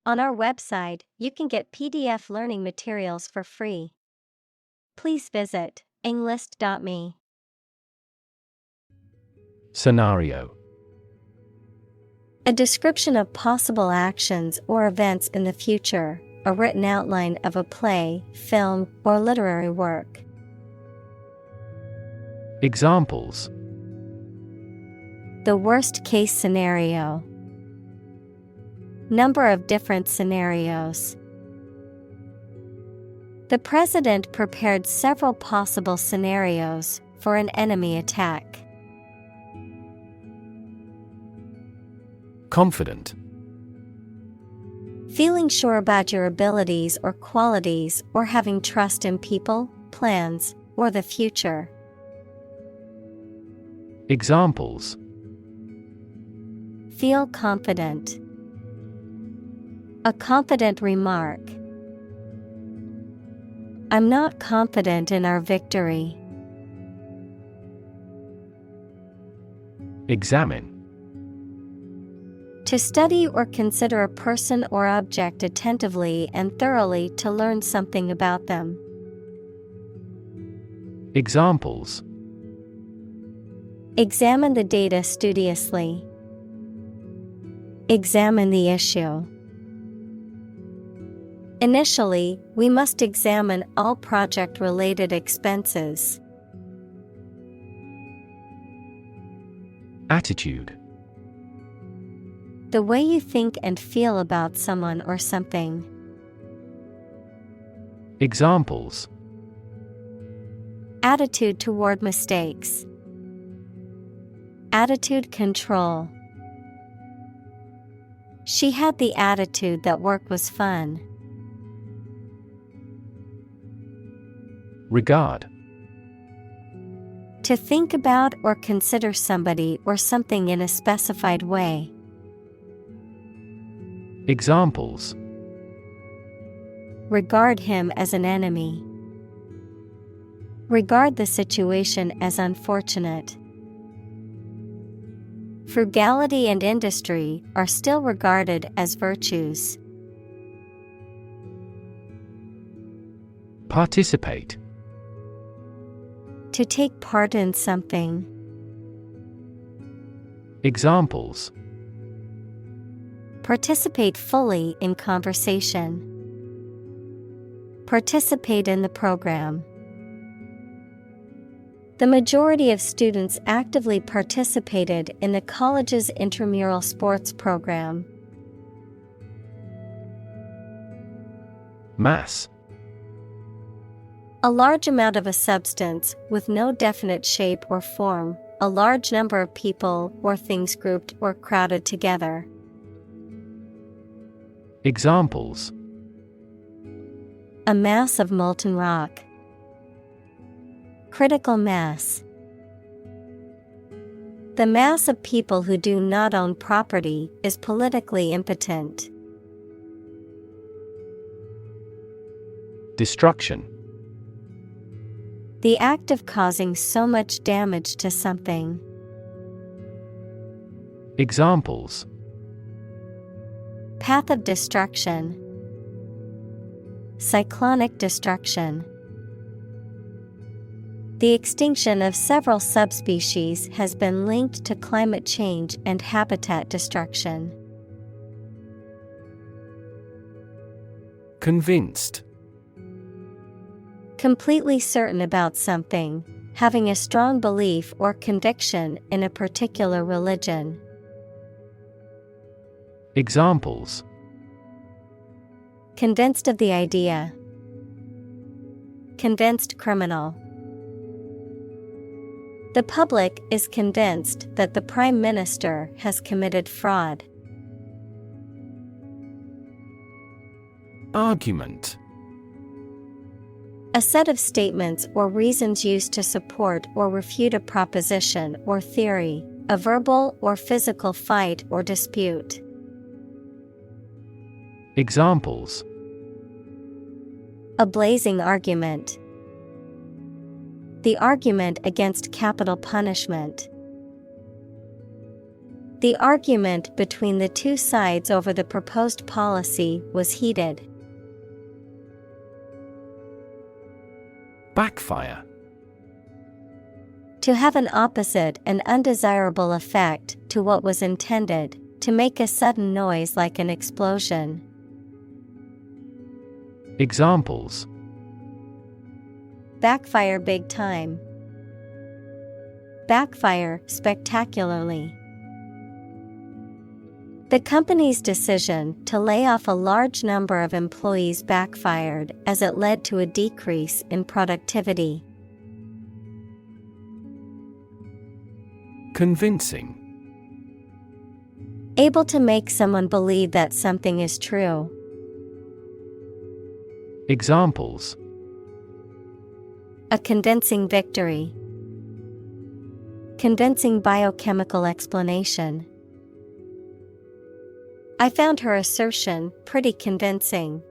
On our website, you can get PDF learning materials for free. Please visit englist.me. Scenario: A description of possible actions or events in the future, a written outline of a play, film, or literary work. Examples: The worst case scenario. Number of different scenarios. The president prepared several possible scenarios for an enemy attack. Confident: Feeling sure about your abilities or qualities, or having trust in people, plans, or the future. Examples: Feel confident. A confident remark. I'm not confident in our victory. Examine: To study or consider a person or object attentively and thoroughly to learn something about them. Examples: Examine the data studiously. Examine the issue. Initially, we must examine all project-related expenses. Attitude: The way you think and feel about someone or something. Examples: Attitude toward mistakes. Attitude control. She had the attitude that work was fun. Regard: To think about or consider somebody or something in a specified way. Examples: Regard him as an enemy. Regard the situation as unfortunate. Frugality and industry are still regarded as virtues. Participate: To take part in something. Examples: Participate fully in conversation. Participate in the program. The majority of students actively participated in the college's intramural sports program. Mass: A large amount of a substance with no definite shape or form, a large number of people or things grouped or crowded together. Examples: A mass of molten rock. Critical mass. The mass of people who do not own property is politically impotent. Destruction: The act of causing so much damage to something. Examples: Path of destruction. Cyclonic destruction. The extinction of several subspecies has been linked to climate change and habitat destruction. Convinced: Completely certain about something, having a strong belief or conviction in a particular religion. Examples: Convinced of the idea. Convinced criminal. The public is convinced that the Prime Minister has committed fraud. Argument: A set of statements or reasons used to support or refute a proposition or theory, a verbal or physical fight or dispute. Examples: A blazing argument. The argument against capital punishment. The argument between the two sides over the proposed policy was heated. Backfire. To have an opposite and undesirable effect to what was intended, to make a sudden noise like an explosion. Examples: Backfire big time. Backfire spectacularly. The company's decision to lay off a large number of employees backfired as it led to a decrease in productivity. Convincing. Able to make someone believe that something is true. Examples: A convincing victory. Convincing biochemical explanation. I found her assertion pretty convincing.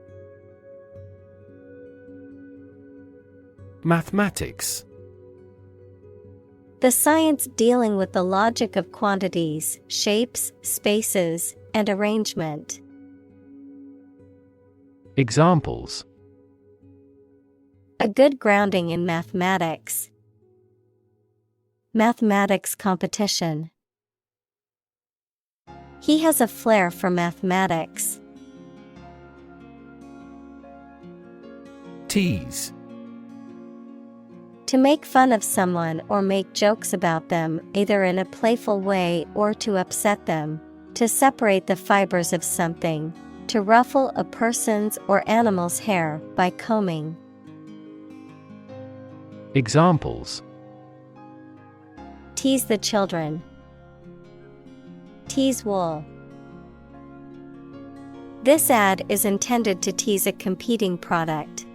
Mathematics. The science dealing with the logic of quantities, shapes, spaces, and arrangement. Examples: A good grounding in mathematics. Mathematics competition. He has a flair for mathematics. Tease. To make fun of someone or make jokes about them, either in a playful way or to upset them. To separate the fibers of something. To ruffle a person's or animal's hair by combing. Examples: Tease the children. Tease wool. This ad is intended to tease a competing product.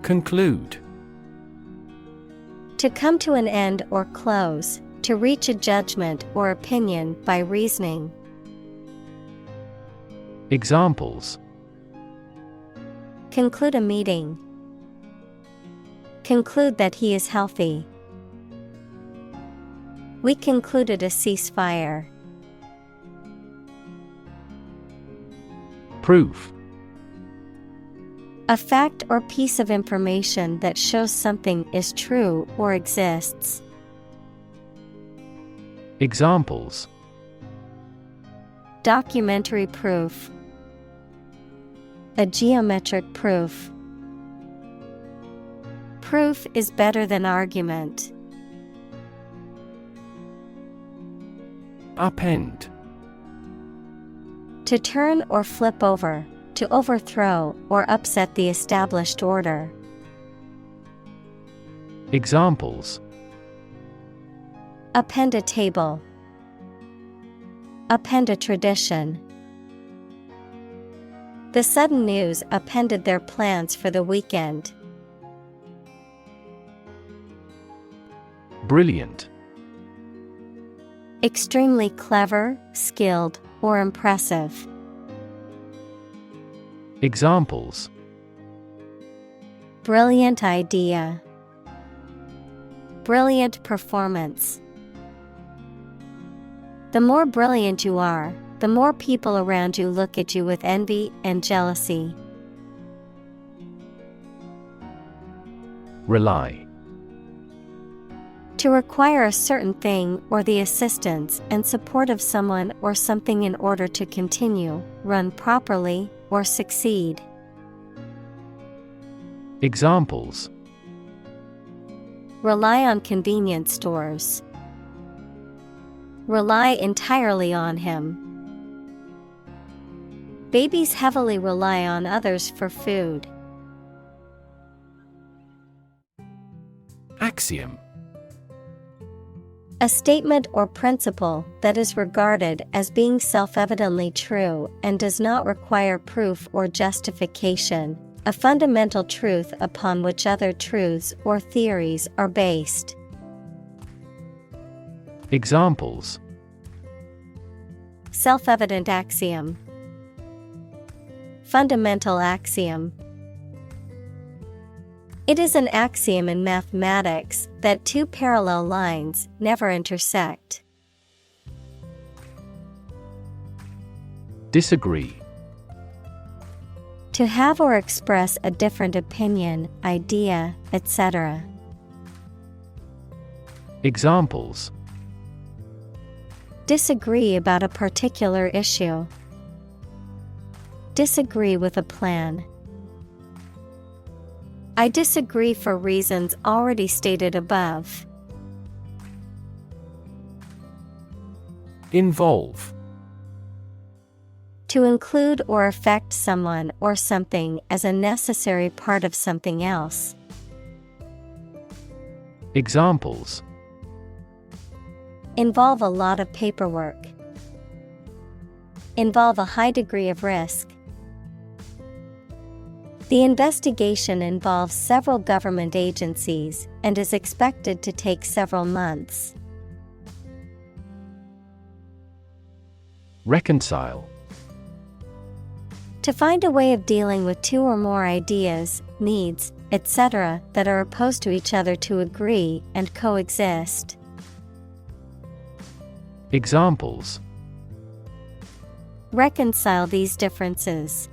Conclude. To come to an end or close, to reach a judgment or opinion by reasoning. Examples: Conclude a meeting. Conclude that he is healthy. We concluded a ceasefire. Proof. A fact or piece of information that shows something is true or exists. Examples: Documentary proof. A geometric proof. Proof is better than argument. Upend. To turn or flip over, to overthrow or upset the established order. Examples: Append a table. Append a tradition. The sudden news upended their plans for the weekend. Brilliant. Extremely clever, skilled, or impressive. Examples: Brilliant idea. Brilliant performance. The more brilliant you are, the more people around you look at you with envy and jealousy. Rely. To require a certain thing or the assistance and support of someone or something in order to continue, run properly, or succeed. Examples: Rely on convenience stores. Rely entirely on him. Babies heavily rely on others for food. Axiom. A statement or principle that is regarded as being self-evidently true and does not require proof or justification, a fundamental truth upon which other truths or theories are based. Examples: Self-evident axiom. Fundamental axiom. It is an axiom in mathematics that two parallel lines never intersect. Disagree. To have or express a different opinion, idea, etc. Examples: disagree about a particular issue. Disagree with a plan. I disagree for reasons already stated above. Involve. To include or affect someone or something as a necessary part of something else. Examples: involve a lot of paperwork. Involve a high degree of risk. The investigation involves several government agencies and is expected to take several months. Reconcile. To find a way of dealing with two or more ideas, needs, etc. that are opposed to each other to agree and coexist. Examples: reconcile these differences.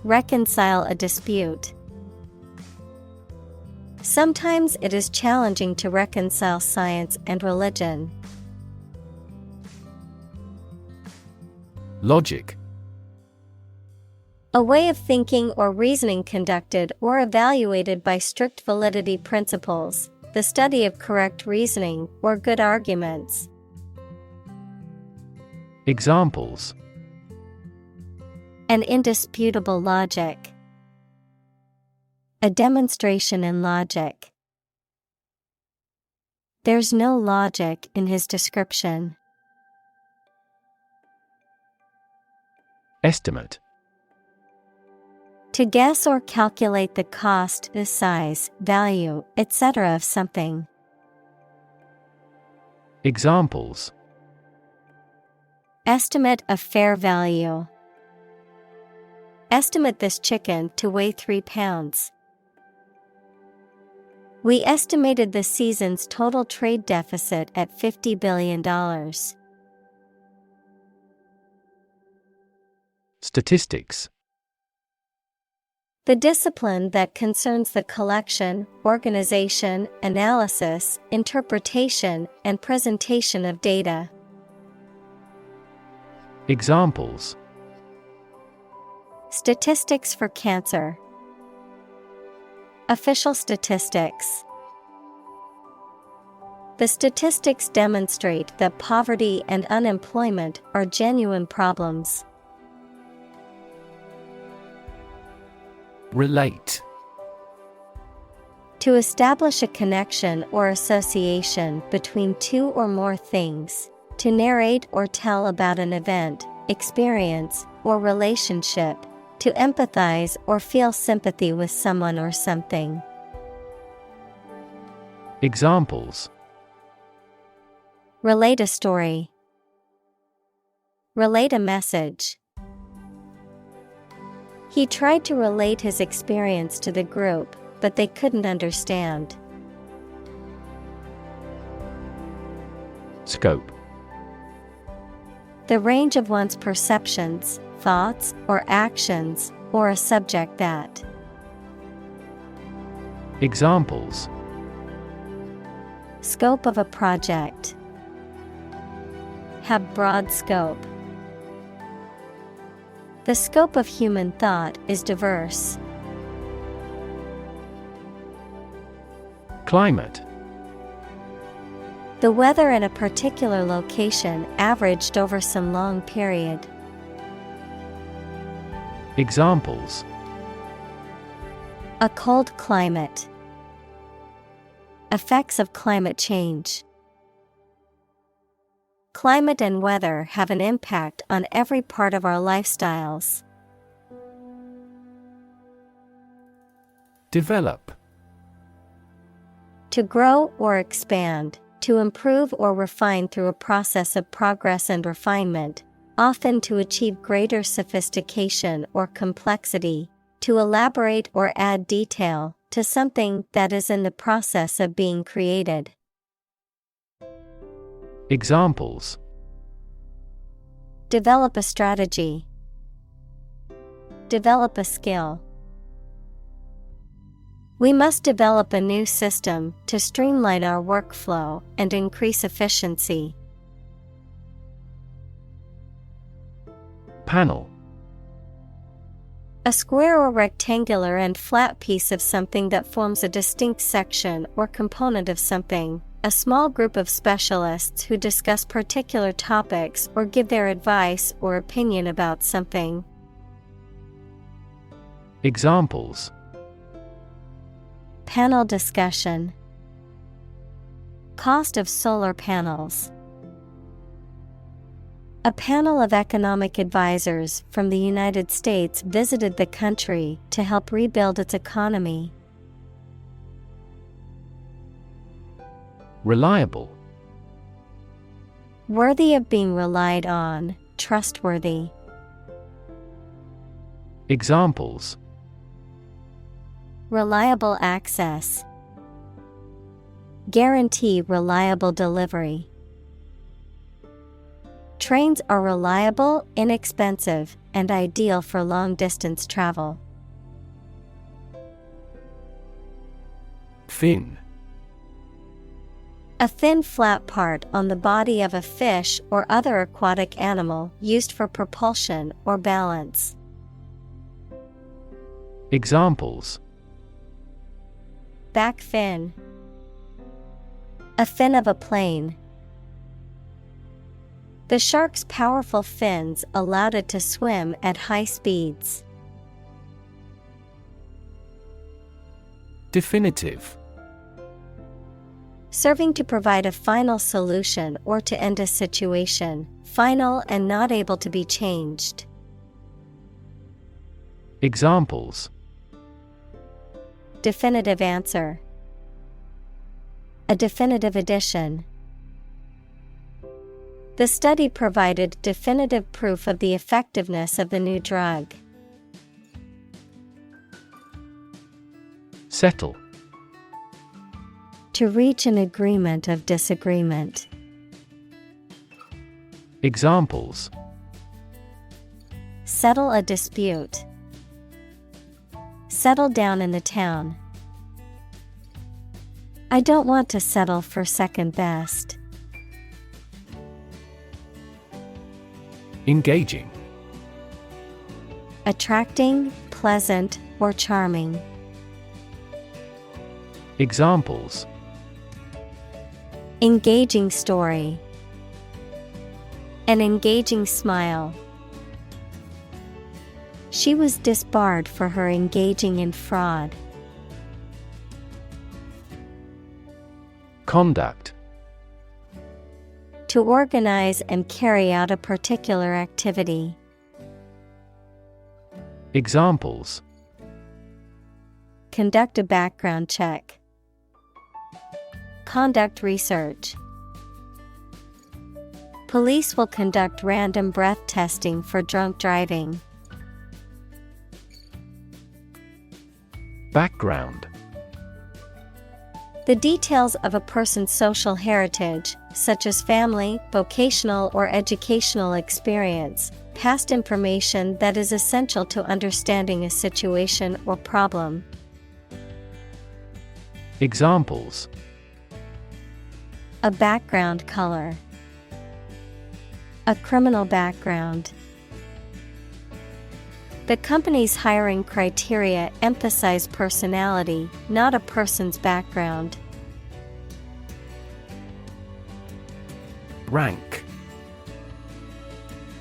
Reconcile a dispute. Sometimes it is challenging to reconcile science and religion. Logic. A way of thinking or reasoning conducted or evaluated by strict validity principles, the study of correct reasoning or good arguments. Examples: an indisputable logic. A demonstration in logic. There's no logic in his description. Estimate. To guess or calculate the cost, the size, value, etc. of something. Examples: estimate of fair value. Estimate this chicken to weigh 3 pounds. We estimated the season's total trade deficit at $50 billion. Statistics. The discipline that concerns the collection, organization, analysis, interpretation, and presentation of data. Examples: statistics for cancer. Official statistics. The statistics demonstrate that poverty and unemployment are genuine problems. Relate. To establish a connection or association between two or more things. To narrate or tell about an event, experience, or relationship. To empathize or feel sympathy with someone or something. Examples: relate a story. Relate a message. He tried to relate his experience to the group, but they couldn't understand. Scope. The range of one's perceptions, thoughts, or actions, or a subject that. Examples: scope of a project. Have broad scope. The scope of human thought is diverse. Climate. The weather in a particular location averaged over some long period. Examples: a cold climate. Effects of climate change. Climate and weather have an impact on every part of our lifestyles. Develop. To grow or expand, to improve or refine through a process of progress and refinement, often to achieve greater sophistication or complexity, To elaborate or add detail to something that is in the process of being created. Examples: Develop a strategy. Develop a skill. We must develop a new system to streamline our workflow and increase efficiency. Panel: A square or rectangular and flat piece of something that forms a distinct section or component of something. A small group of specialists who discuss particular topics or give their advice or opinion about something. Examples: Panel discussion. Cost of solar panels. A panel of economic advisors from the United States visited the country to help rebuild its economy. Reliable: Worthy of being relied on, trustworthy. Examples: Reliable access. Guarantee reliable delivery. Trains are reliable, inexpensive, and ideal for long-distance travel. Fin: A thin flat part on the body of a fish or other aquatic animal used for propulsion or balance. Examples: Back fin. A fin of a plane. The shark's powerful fins allowed it to swim at high speeds. Definitive: Serving to provide a final solution or to end a situation, final and not able to be changed. Examples: Definitive answer. A definitive edition. The study provided definitive proof of the effectiveness of the new drug. Settle: To reach an agreement of disagreement. Examples: Settle a dispute. Settle down in the town. I don't want to settle for second best. Engaging: Attracting, pleasant, or charming. Examples: Engaging story. An engaging smile. She was disbarred for her engaging in fraud. Conduct: To organize and carry out a particular activity. Examples: Conduct a background check. Conduct research. Police will conduct random breath testing for drunk driving. Background: The details of a person's social heritage, such as family, vocational or educational experience, past information that is essential to understanding a situation or problem. Examples: A background color. A criminal background. The company's hiring criteria emphasize personality, not a person's background. Rank: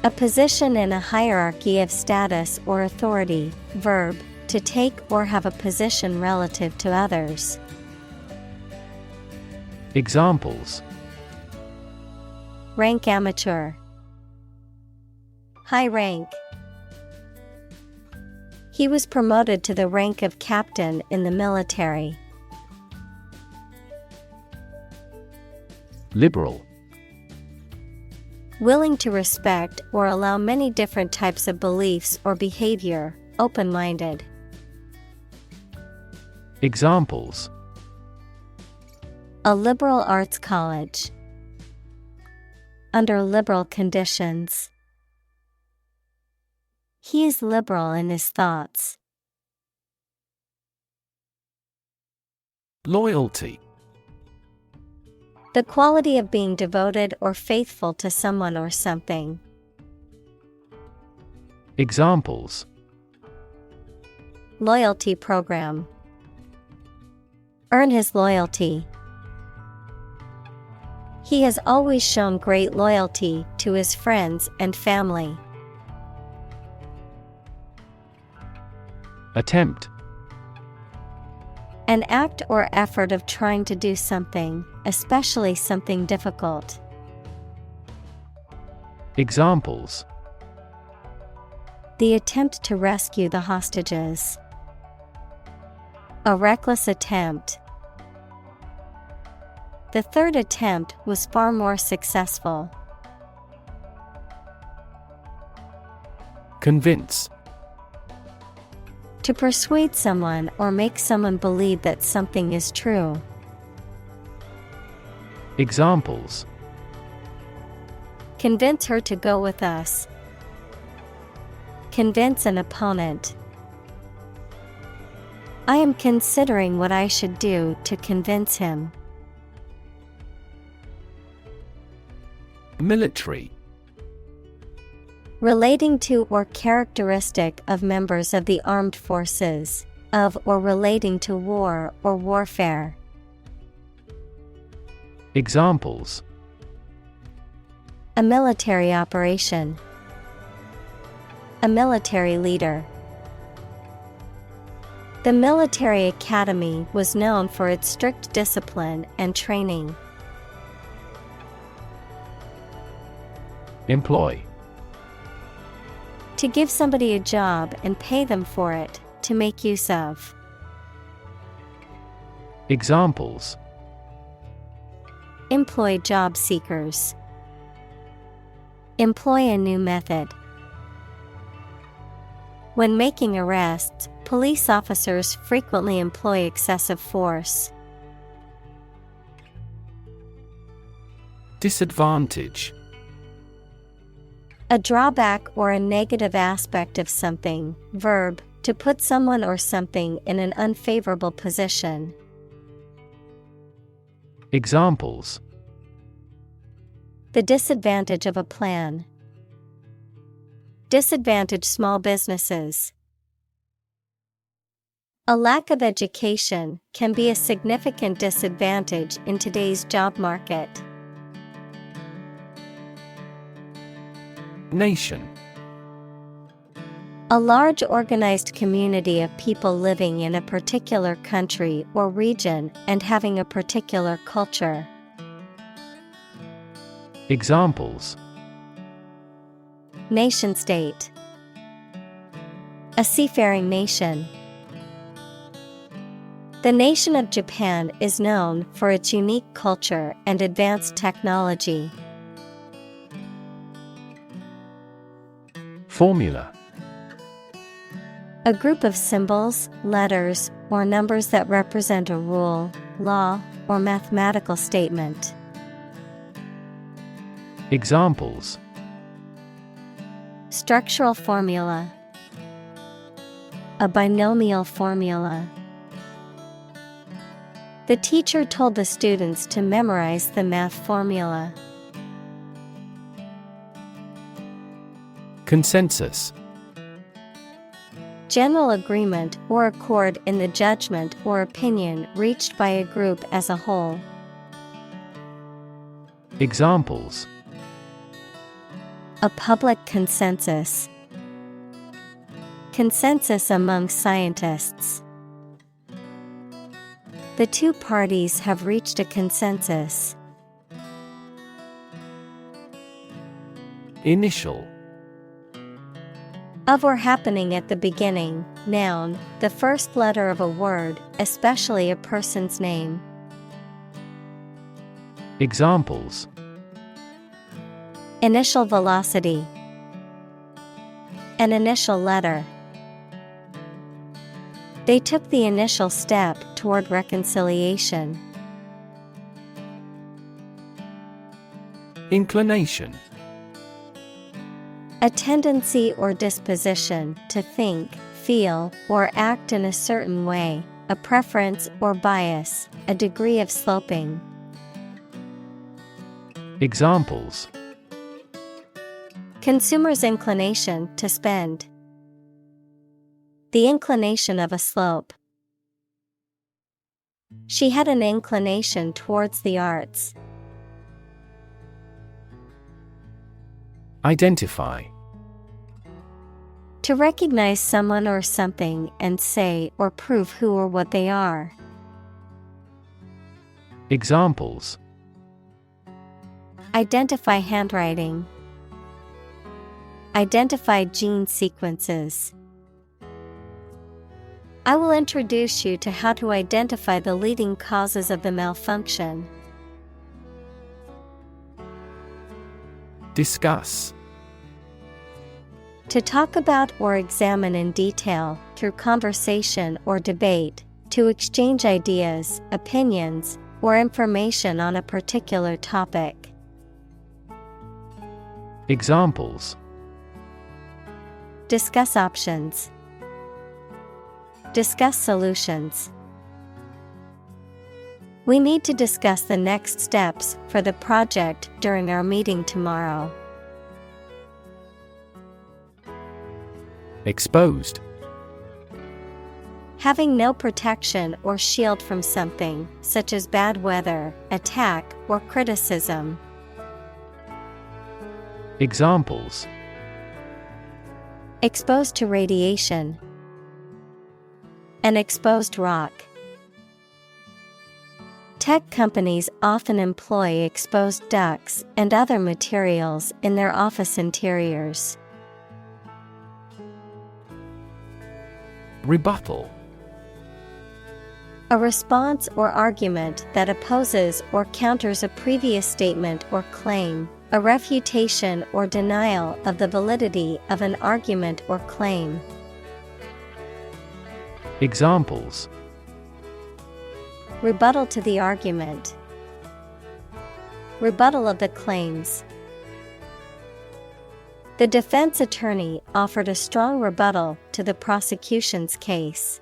A position in a hierarchy of status or authority. Verb, to take or have a position relative to others. Examples: Rank amateur. High rank. He was promoted to the rank of captain in the military. Liberal: Willing to respect or allow many different types of beliefs or behavior, open-minded. Examples: a liberal arts college. Under liberal conditions. He is liberal in his thoughts. Loyalty. The quality of being devoted or faithful to someone or something. Examples: Loyalty program. Earn his loyalty. He has always shown great loyalty to his friends and family. Attempt. An act or effort of trying to do something, especially something difficult. Examples: The attempt to rescue the hostages. A reckless attempt. The third attempt was far more successful. Convince. To persuade someone or make someone believe that something is true. Examples: Convince her to go with us. Convince an opponent. I am considering what I should do to convince him. Military. Relating to or characteristic of members of the armed forces, of or relating to war or warfare. Examples: A military operation. A military leader. The military academy was known for its strict discipline and training. Employ. To give somebody a job and pay them for it, to make use of. Examples: Employ job seekers. Employ a new method. When making arrests, police officers frequently employ excessive force. Disadvantage. A drawback or a negative aspect of something. Verb, to put someone or something in an unfavorable position. Examples: The disadvantage of a plan. Disadvantage small businesses. A lack of education can be a significant disadvantage in today's job market. Nation. A large organized community of people living in a particular country or region and having a particular culture. Examples: Nation-state. A seafaring nation. The nation of Japan is known for its unique culture and advanced technology. Formula. A group of symbols, letters, or numbers that represent a rule, law, or mathematical statement. Examples: Structural formula. A binomial formula. The teacher told the students to memorize the math formula. Consensus. General agreement or accord in the judgment or opinion reached by a group as a whole. Examples: A public consensus. Consensus among scientists. The two parties have reached a consensus. Initial. Of or happening at the beginning, noun, the first letter of a word, especially a person's name. Examples: Initial velocity. An initial letter. They took the initial step toward reconciliation. Inclination. A tendency or disposition to think, feel, or act in a certain way, a preference or bias, a degree of sloping. Examples: Consumer's inclination to spend. The inclination of a slope. She had an inclination towards the arts. Identify. To recognize someone or something and say or prove who or what they are. Examples: Identify handwriting. Identify gene sequences. I will introduce you to how to identify the leading causes of the malfunction. Discuss. To talk about or examine in detail, through conversation or debate, to exchange ideas, opinions, or information on a particular topic. Examples: Discuss options. Discuss solutions. We need to discuss the next steps for the project during our meeting tomorrow. Exposed. Having no protection or shield from something, such as bad weather, attack, or criticism. Examples: Exposed to radiation. An exposed rock. Tech companies often employ exposed ducts and other materials in their office interiors. Rebuttal. A response or argument that opposes or counters a previous statement or claim, a refutation or denial of the validity of an argument or claim. Examples: Rebuttal to the argument. Rebuttal of the claims. The defense attorney offered a strong rebuttal to the prosecution's case.